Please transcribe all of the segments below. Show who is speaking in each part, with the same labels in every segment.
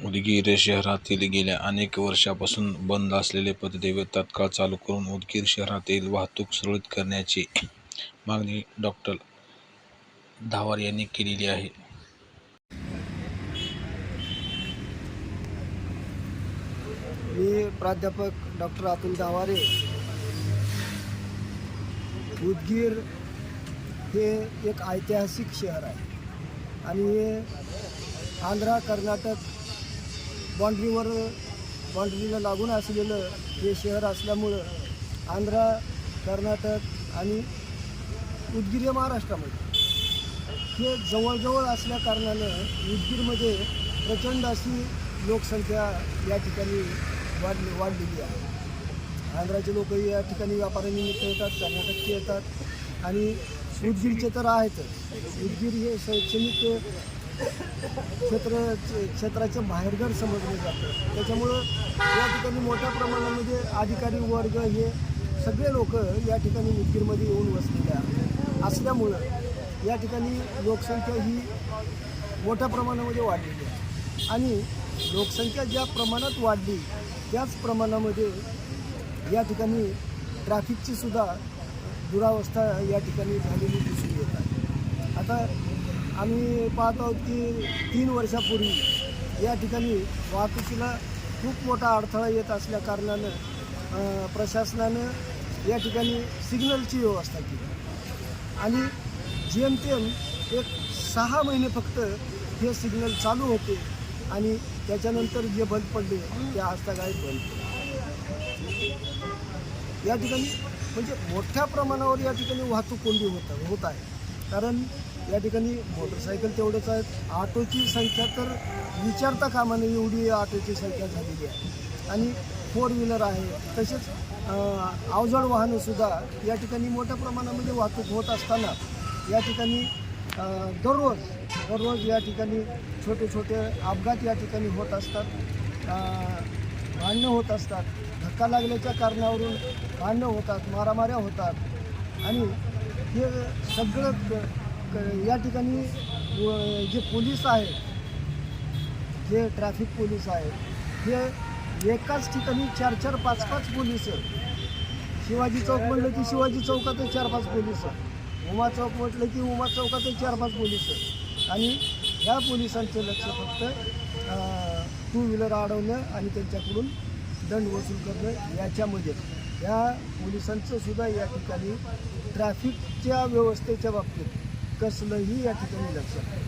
Speaker 1: उदगीर शहरातील गेल्या अनेक वर्षांपासून बंद असलेले पतदेवे तात्काळ चालू करून उदगीर शहरातील वाहतूक सुरळीत करण्याची मागणी डॉ. धावार यांनी केलेली आहे.
Speaker 2: मी प्राध्यापक डॉक्टर अतुल धावारे. उदगीर हे एक ऐतिहासिक शहर आहे आणि हे आंध्र कर्नाटक बाँड्रीला लागून असलेलं हे शहर असल्यामुळं आंध्र कर्नाटक आणि उदगीर हे महाराष्ट्रामध्ये हे जवळजवळ असल्या कारणानं उदगीरमध्ये प्रचंड अशी लोकसंख्या या ठिकाणी वाढलेली आहे. आंध्राचे लोक या ठिकाणी व्यापारानिमित्त येतात, कर्नाटकचे येतात आणि उदगीरचे तर आहेतच. उदगीर हे शैक्षणिक क्षेत्राचं बाहेरघर समजलं जातं. त्याच्यामुळं या ठिकाणी मोठ्या प्रमाणामध्ये अधिकारी वर्ग हे सगळे लोक या ठिकाणी उदगीरमध्ये येऊन वसलेले असल्यामुळं या ठिकाणी लोकसंख्या ही मोठ्या प्रमाणामध्ये वाढलेली आहे आणि लोकसंख्या ज्या प्रमाणात वाढली त्याच प्रमाणामध्ये या ठिकाणी ट्रॅफिकची सुद्धा दुरावस्था या ठिकाणी झालेली दिसून येत आहे. आता आम्ही पाहत आहोत की 3 वर्षापूर्वी या ठिकाणी वाहतुकीला खूप मोठा अडथळा येत असल्या कारणानं प्रशासनानं या ठिकाणी सिग्नलची व्यवस्था केली आणि जेमतेम एक 6 महिने फक्त हे सिग्नल चालू होते आणि त्याच्यानंतर जे बंद पडले ते आजतागायत बंद पडले. या ठिकाणी म्हणजे मोठ्या प्रमाणावर या ठिकाणी वाहतूक कोंडी होत आहे. कारण या ठिकाणी मोटरसायकल तेवढेच आहेत, ऑटोची संख्या तर विचारता कामा नये एवढी ऑटोची संख्या झालेली आहे आणि 4 व्हीलर आहे. तसेच अवजड वाहनंसुद्धा या ठिकाणी मोठ्या प्रमाणामध्ये वाहतूक होत असताना या ठिकाणी दररोज या ठिकाणी छोटे छोटे अपघात या ठिकाणी होत असतात, भांडणं होत असतात, धक्का लागल्याच्या कारणावरून भांडणं होतात, मारामाऱ्या होतात आणि हे सगळं या ठिकाणी जे पोलीस आहेत, जे ट्रॅफिक पोलीस आहेत हे एकाच ठिकाणी 4-4, 5-5 पोलीस. शिवाजी चौक म्हटलं की शिवाजी चौकात 4-5 पोलीस, उमा चौक म्हटलं की उमा चौकात 4-5 पोलीस आणि ह्या पोलिसांचं लक्ष फक्त 2 व्हीलर अडवणं आणि त्यांच्याकडून दंड वसूल करणं याच्यामध्ये. या पोलिसांचं सुद्धा या ठिकाणी ट्रॅफिकच्या व्यवस्थेच्या बाबतीत कसलंही या ठिकाणी लक्ष नाही.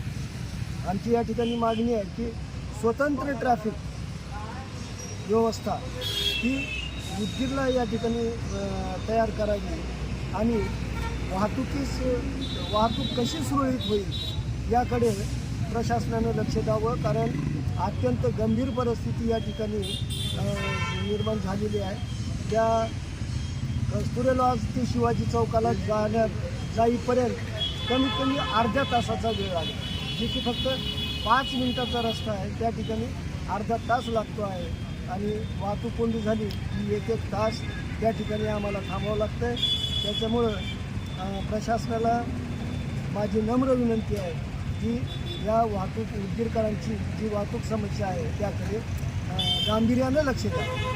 Speaker 2: आमची या ठिकाणी मागणी आहे की स्वतंत्र ट्रॅफिक व्यवस्था ही उदगीरला या ठिकाणी तयार करावी आणि वाहतूक कशी सुरळीत होईल याकडे प्रशासनानं लक्ष द्यावं. कारण अत्यंत गंभीर परिस्थिती या ठिकाणी निर्माण झालेली आहे. त्या कस्तुरे लॉज ते शिवाजी चौकाला जाईपर्यंत कमीत कमी अर्ध्या तासाचा वेळ आहे, जे की फक्त 5 मिनिटाचा रस्ता आहे त्या ठिकाणी अर्धा तास लागतो आहे आणि वाहतूक कोंडी झाली की 1-1 तास त्या ठिकाणी आम्हाला थांबावं लागतं आहे. त्याच्यामुळं प्रशासनाला माझी नम्र विनंती आहे की या उदगीरकरांची जी वाहतूक समस्या आहे त्याकडे गांभीर्यानं लक्ष द्या.